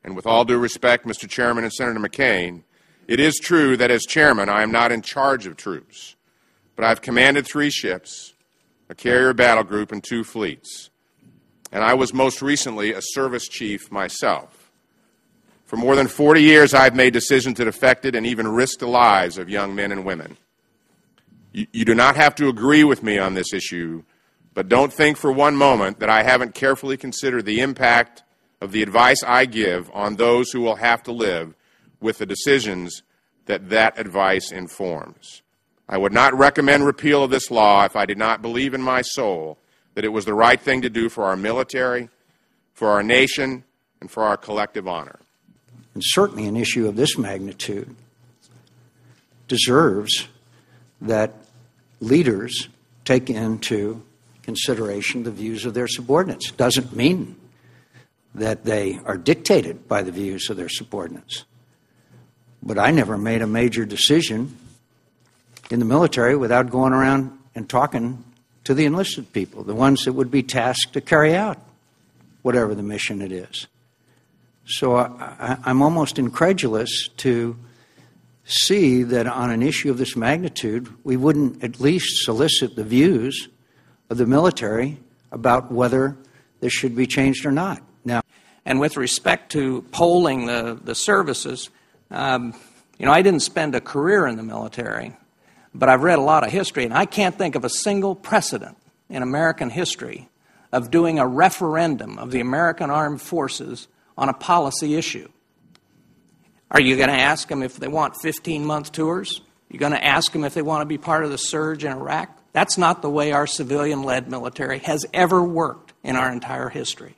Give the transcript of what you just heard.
And with all due respect, Mr. Chairman and Senator McCain, it is true that as chairman I am not in charge of troops, but I've commanded 3 ships, a carrier battle group, and 2 fleets. And I was most recently a service chief myself. For more than 40 years, I've made decisions that affected and even risked the lives of young men and women. You do not have to agree with me on this issue, but don't think for one moment that I haven't carefully considered the impact of the advice I give on those who will have to live with the decisions that that advice informs. I would not recommend repeal of this law if I did not believe in my soul that it was the right thing to do for our military, for our nation, and for our collective honor. And certainly an issue of this magnitude deserves that leaders take into consideration the views of their subordinates. Doesn't mean that they are dictated by the views of their subordinates. But I never made a major decision in the military without going around and talking to the enlisted people, the ones that would be tasked to carry out whatever the mission it is. So I'm almost incredulous to see that on an issue of this magnitude, we wouldn't at least solicit the views of the military about whether this should be changed or not. Now, and with respect to polling the services, I didn't spend a career in the military, but I've read a lot of history, and I can't think of a single precedent in American history of doing a referendum of the American Armed Forces on a policy issue. Are you going to ask them if they want 15-month tours? You're going to ask them if they want to be part of the surge in Iraq? That's not the way our civilian-led military has ever worked in our entire history.